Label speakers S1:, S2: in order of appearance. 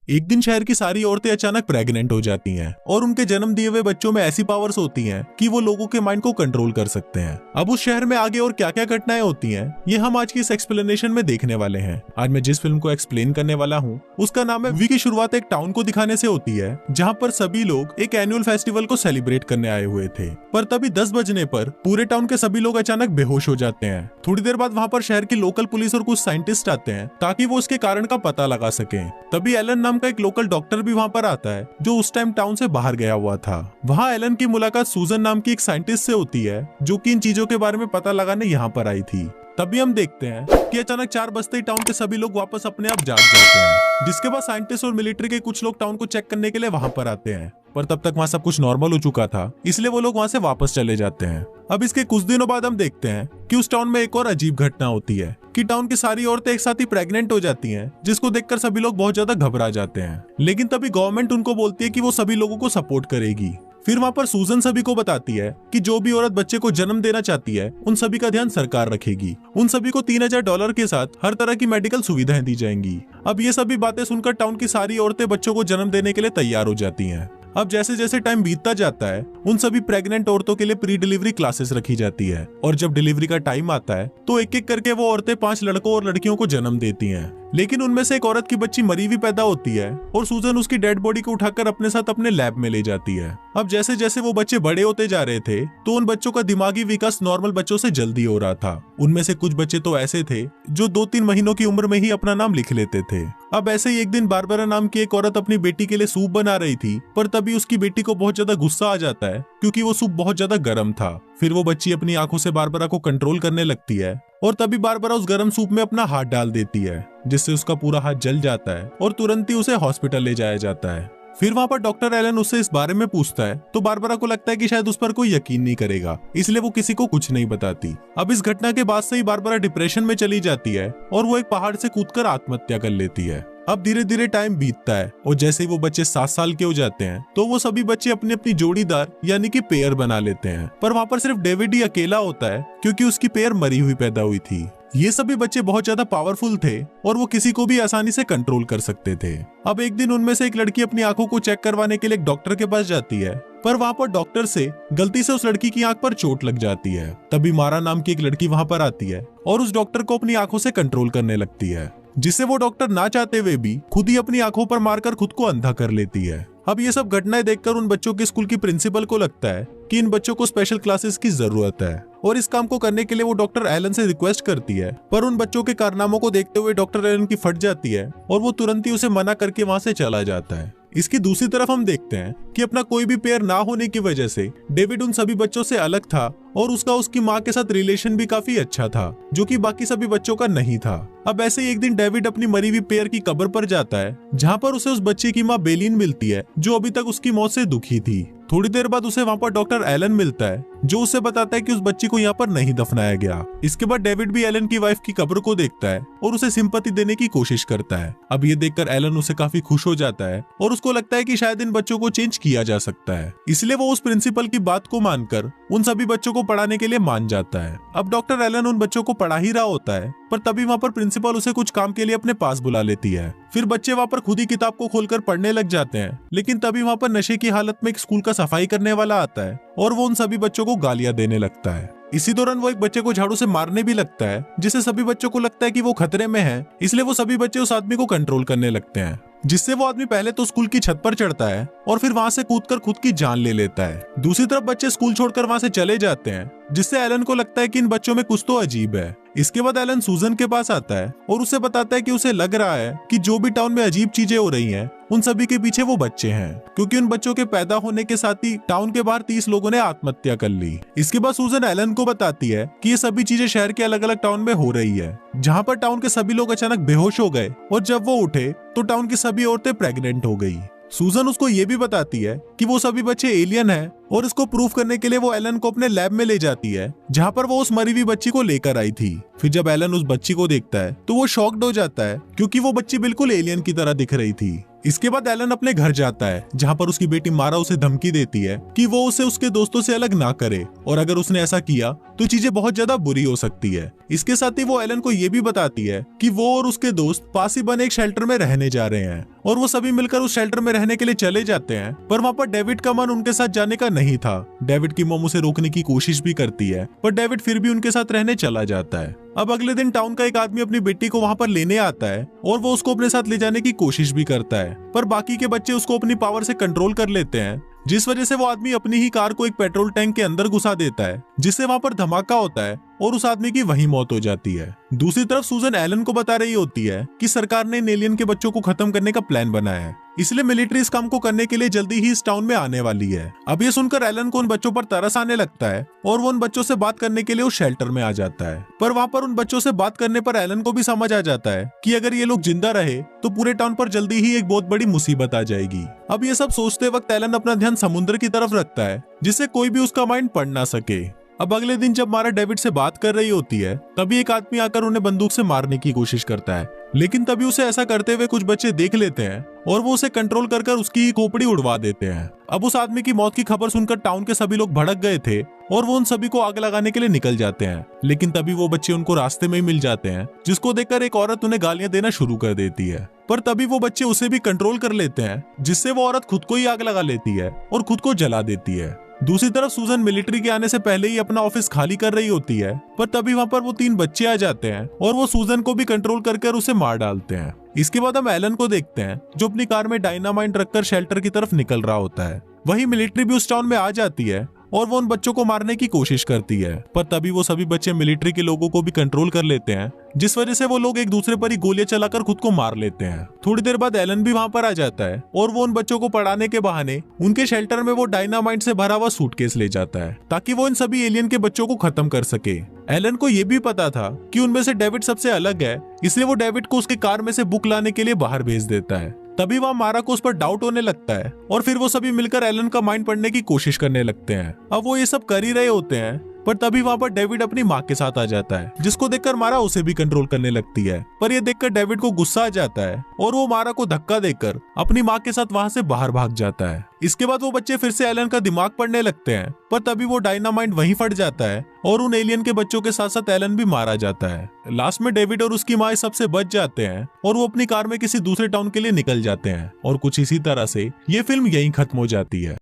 S1: एक दिन शहर की सारी औरतें अचानक प्रेग्नेंट हो जाती हैं और उनके जन्म दिए हुए बच्चों में ऐसी पावर्स होती हैं कि वो लोगों के माइंड को कंट्रोल कर सकते हैं। अब उस शहर में आगे और क्या क्या घटनाएं होती हैं ये हम आज की इस एक्सप्लेनेशन में देखने वाले हैं। आज मैं जिस फिल्म को एक्सप्लेन करने वाला हूँ उसका नाम है वी की शुरुआत एक टाउन को दिखाने से होती है जहाँ पर सभी लोग एक एनुअल फेस्टिवल को सेलिब्रेट करने आए हुए थे, पर तभी 10 बजने पर पूरे टाउन के सभी लोग अचानक बेहोश हो जाते हैं। थोड़ी देर बाद वहाँ पर शहर की लोकल पुलिस और कुछ साइंटिस्ट आते हैं ताकि वो इसके कारण का पता लगा सके। तभी एलन नाम का एक लोकल डॉक्टर भी वहाँ पर आता है जो उस टाइम टाउन से बाहर गया हुआ था। वहाँ एलन की मुलाकात सूजन नाम की एक साइंटिस्ट से होती है जो कि इन चीजों के बारे में पता लगाने यहाँ पर आई थी। तभी हम देखते हैं कि अचानक 4 बजते ही टाउन के सभी लोग वापस अपने आप जाग जाते हैं, जिसके बाद साइंटिस्ट और मिलिट्री के कुछ लोग टाउन को चेक करने के लिए वहां पर आते हैं, पर तब तक वहां सब कुछ नॉर्मल हो चुका था, इसलिए वो लोग वहां से वापस चले जाते हैं। अब इसके कुछ दिनों बाद हम देखते हैं कि उस टाउन में एक और अजीब घटना होती है कि टाउन की सारी औरतें एक साथ ही प्रेग्नेंट हो जाती हैं, जिसको देखकर सभी लोग बहुत ज्यादा घबरा जाते हैं। लेकिन तभी गवर्नमेंट उनको बोलती है कि वो सभी लोगों को सपोर्ट करेगी। फिर वहाँ पर सूजन सभी को बताती है कि जो भी औरत बच्चे को जन्म देना चाहती है उन सभी का ध्यान सरकार रखेगी। उन सभी को $3000 के साथ हर तरह की मेडिकल सुविधाएं दी जाएंगी। अब ये सभी बातें सुनकर टाउन की सारी औरतें बच्चों को जन्म देने के लिए तैयार हो जाती हैं। अब जैसे जैसे टाइम बीतता जाता है उन सभी प्रेग्नेंट औरतों के लिए प्री डिलीवरी क्लासेस रखी जाती है, और जब डिलीवरी का टाइम आता है तो एक एक करके वो औरतें 5 लड़कों और लड़कियों को जन्म देती हैं। लेकिन उनमें से एक औरत की बच्ची मरी हुई पैदा होती है और सूजन उसकी डेड बॉडी को उठाकर अपने साथ अपने लैब में ले जाती है। अब जैसे जैसे वो बच्चे बड़े होते जा रहे थे तो उन बच्चों का दिमागी विकास नॉर्मल बच्चों से जल्दी हो रहा था। उनमें से कुछ बच्चे तो ऐसे थे जो 2-3 महीनों की उम्र में ही अपना नाम लिख लेते थे। अब ऐसे ही एक दिन बारबरा नाम की एक औरत अपनी बेटी के लिए सूप बना रही थी, पर तभी उसकी बेटी को बहुत ज्यादा गुस्सा आ जाता है क्योंकि वो सूप बहुत ज्यादा गर्म था। फिर वो बच्ची अपनी आंखों से बारबरा को कंट्रोल करने लगती है और तभी बारबरा उस गर्म सूप में अपना हाथ डाल देती है, जिससे उसका पूरा हाथ जल जाता है और तुरंत ही उसे हॉस्पिटल ले जाया जाता है। फिर वहाँ पर डॉक्टर एलन उससे इस बारे में पूछता है तो बारबरा को लगता है कि शायद उस पर कोई यकीन नहीं करेगा, इसलिए वो किसी को कुछ नहीं बताती। अब इस घटना के बाद से ही बारबरा डिप्रेशन में चली जाती है और वो एक पहाड़ से कूदकर आत्महत्या कर लेती है। अब धीरे धीरे टाइम बीतता है और जैसे ही वो बच्चे 7 साल के हो जाते हैं तो वो सभी बच्चे अपनी अपनी जोड़ीदार यानी कि पेयर बना लेते हैं, पर वहाँ पर सिर्फ डेविड ही अकेला होता है क्योंकि उसकी पेयर मरी हुई पैदा हुई थी। ये सभी बच्चे बहुत ज्यादा पावरफुल थे और वो किसी को भी आसानी से कंट्रोल कर सकते थे। अब एक दिन उनमें से एक लड़की अपनी आंखों को चेक करवाने के लिए एक डॉक्टर के पास जाती है, पर वहाँ पर डॉक्टर से गलती से उस लड़की की आंख पर चोट लग जाती है। तभी मारा नाम की एक लड़की वहाँ पर आती है और उस डॉक्टर को अपनी आंखों से कंट्रोल करने लगती है, जिससे वो डॉक्टर ना चाहते हुए भी खुद ही अपनी आंखों पर मारकर खुद को अंधा कर लेती है। अब ये सब घटनाएं देखकर उन बच्चों के स्कूल की प्रिंसिपल को लगता है कि इन बच्चों को स्पेशल क्लासेस की जरूरत है, और इस काम को करने के लिए वो डॉक्टर एलन से रिक्वेस्ट करती है, पर उन बच्चों के कारनामों को देखते हुए डॉक्टर एलन की फट जाती है और वो तुरंत ही उसे मना करके वहां से चला जाता है। इसकी दूसरी तरफ हम देखते हैं कि अपना कोई भी पेयर ना होने की वजह से डेविड उन सभी बच्चों से अलग था और उसका उसकी माँ के साथ रिलेशन भी काफी अच्छा था, जो कि बाकी सभी बच्चों का नहीं था। अब ऐसे ही एक दिन डेविड अपनी मरी हुई पेयर की कब्र पर जाता है जहाँ पर उसे उस बच्चे की माँ बेलिन मिलती है जो अभी तक उसकी मौत से दुखी थी। थोड़ी देर बाद उसे वहाँ पर डॉक्टर एलन मिलता है जो उसे बताता है कि उस बच्ची को यहाँ पर नहीं दफनाया गया। इसके बाद डेविड भी एलन की वाइफ की कब्र को देखता है और उसे सिंपैथी देने की कोशिश करता है। अब ये देखकर एलन उसे काफी खुश हो जाता है और उसको लगता है कि शायद इन बच्चों को चेंज किया जा सकता है, इसलिए वो उस प्रिंसिपल की बात को मानकर उन सभी बच्चों को पढ़ाने के लिए मान जाता है। अब डॉक्टर एलन उन बच्चों को पढ़ा ही रहा होता है, पर तभी वहाँ पर प्रिंसिपल उसे कुछ काम के लिए अपने पास बुला लेती है। फिर बच्चे वहाँ पर खुद ही किताब को खोलकर पढ़ने लग जाते हैं, लेकिन तभी वहाँ पर नशे की हालत में एक स्कूल का सफाई करने वाला आता है और वो उन सभी बच्चों को गालियां देने लगता है। इसी दौरान वो एक बच्चे को झाड़ू से मारने भी लगता है, जिससे सभी बच्चों को लगता है कि वो खतरे में है, इसलिए वो सभी बच्चे उस आदमी को कंट्रोल करने लगते हैं, जिससे वो आदमी पहले तो स्कूल की छत पर चढ़ता है और फिर वहां से कूदकर खुद की जान ले लेता है। दूसरी तरफ बच्चे स्कूल छोड़कर वहां से चले जाते हैं, जिससे एलन को लगता है कि इन बच्चों में कुछ तो अजीब है। इसके बाद एलन सूजन के पास आता है और उसे बताता है कि उसे लग रहा है कि जो भी टाउन में अजीब चीजें हो रही हैं, उन सभी के पीछे वो बच्चे हैं, क्योंकि उन बच्चों के पैदा होने के साथ ही टाउन के बाहर 30 लोगों ने आत्महत्या कर ली। इसके बाद सूजन एलन को बताती है कि ये सभी चीजें शहर के अलग अलग टाउन में हो रही है, जहाँ पर टाउन के सभी लोग अचानक बेहोश हो गए और जब वो उठे तो टाउन की सभी औरतें प्रेग्नेंट हो गई। सूजन उसको ये भी बताती है कि वो सभी बच्चे एलियन हैं और इसको प्रूफ करने के लिए वो एलन को अपने लैब में ले जाती है जहाँ पर वो उस मरी हुई बच्ची को लेकर आई थी। फिर जब एलन उस बच्ची को देखता है तो वो शॉक्ड हो जाता है क्योंकि वो बच्ची बिल्कुल एलियन की तरह दिख रही थी। इसके बाद एलन अपने घर जाता है जहाँ पर उसकी बेटी मारा उसे धमकी देती है कि वो उसे उसके दोस्तों से अलग ना करे और अगर उसने ऐसा किया तो चीजें बहुत ज्यादा बुरी हो सकती है। इसके साथ ही वो एलन को ये भी बताती है कि वो और उसके दोस्त पास ही बने एक शेल्टर में रहने जा रहे हैं और वो सभी मिलकर उस शेल्टर में रहने के लिए चले जाते हैं। पर वहाँ पर डेविड का मन उनके साथ जाने का नहीं था। डेविड की मॉम उसे रोकने की कोशिश भी करती है पर डेविड फिर भी उनके साथ रहने चला जाता है। अब अगले दिन टाउन का एक आदमी अपनी बेटी को वहाँ पर लेने आता है और वो उसको अपने साथ ले जाने की कोशिश भी करता है पर बाकी के बच्चे उसको अपनी पावर से कंट्रोल कर लेते हैं, जिस वजह से वो आदमी अपनी ही कार को एक पेट्रोल टैंक के अंदर घुसा देता है जिससे वहाँ पर धमाका होता है और उस आदमी की वहीं मौत हो जाती है। दूसरी तरफ सूजन एलन को बता रही होती है कि सरकार ने इन एलियन के बच्चों को खत्म करने का प्लान बनाया है, इसलिए मिलिट्री इस काम को करने के लिए जल्दी ही इस टाउन में आने वाली है। अब ये सुनकर एलन को उन बच्चों पर तरस आने लगता है और वो उन बच्चों से बात करने के लिए उस शेल्टर में आ जाता है। पर वहाँ पर उन बच्चों से बात करने पर एलन को भी समझ आ जाता है कि अगर ये लोग जिंदा रहे तो पूरे टाउन पर जल्दी ही एक बहुत बड़ी मुसीबत आ जाएगी। अब ये सब सोचते वक्त एलन अपना ध्यान समुद्र की तरफ रखता है जिससे कोई भी उसका माइंड पढ़ ना सके। अब अगले दिन जब मारा डेविड से बात कर रही होती है तभी एक आदमी आकर उन्हें बंदूक से मारने की कोशिश करता है, लेकिन तभी उसे ऐसा करते हुए कुछ बच्चे देख लेते हैं और वो उसे कंट्रोल कर उसकी ही खोपड़ी उड़वा देते हैं। अब उस आदमी की मौत की खबर सुनकर टाउन के सभी लोग भड़क गए थे और वो उन सभी को आग लगाने के लिए निकल जाते हैं, लेकिन तभी वो बच्चे उनको रास्ते में ही मिल जाते हैं जिसको देखकर एक औरत उन्हें गालियां देना शुरू कर देती है। पर तभी वो बच्चे उसे भी कंट्रोल कर लेते हैं जिससे वो औरत खुद को ही आग लगा लेती है और खुद को जला देती है। दूसरी तरफ सूजन मिलिट्री के आने से पहले ही अपना ऑफिस खाली कर रही होती है पर तभी वहाँ पर वो 3 बच्चे आ जाते हैं और वो सूजन को भी कंट्रोल कर उसे मार डालते हैं। इसके बाद हम एलन को देखते हैं जो अपनी कार में डायनामाइट रखकर शेल्टर की तरफ निकल रहा होता है। वहीं मिलिट्री भी उस टाउन में आ जाती है और वो उन बच्चों को मारने की कोशिश करती है पर तभी वो सभी बच्चे मिलिट्री के लोगों को भी कंट्रोल कर लेते हैं जिस वजह से वो लोग एक दूसरे पर ही गोलियां चलाकर खुद को मार लेते हैं। थोड़ी देर बाद एलन भी वहां पर आ जाता है और वो उन बच्चों को पढ़ाने के बहाने उनके शेल्टर में वो डायनामाइट से भरा हुआ सूटकेस ले जाता है ताकि वो इन सभी एलियन के बच्चों को खत्म कर सके। एलन को ये भी पता था कि उनमें से डेविड सबसे अलग है, इसलिए वो डेविड को उसके कार में से बुक लाने के लिए बाहर भेज देता है। तभी वहाँ मारा को उस पर डाउट होने लगता है और फिर वो सभी मिलकर एलन का माइंड पढ़ने की कोशिश करने लगते हैं। अब वो ये सब कर ही रहे होते हैं पर तभी वहाँ पर डेविड अपनी माँ के साथ आ जाता है जिसको देखकर मारा उसे भी कंट्रोल करने लगती है। पर ये देखकर डेविड को गुस्सा आ जाता है और वो मारा को धक्का देकर अपनी माँ के साथ वहाँ से बाहर भाग जाता है। इसके बाद वो बच्चे फिर से एलन का दिमाग पढ़ने लगते हैं पर तभी वो डायनामाइट वहीं फट जाता है और उन एलियन के बच्चों के साथ साथ एलन भी मारा जाता है। लास्ट में डेविड और उसकी माँ सबसे बच जाते हैं और वो अपनी कार में किसी दूसरे टाउन के लिए निकल जाते हैं और कुछ इसी तरह से ये फिल्म यहीं खत्म हो जाती है।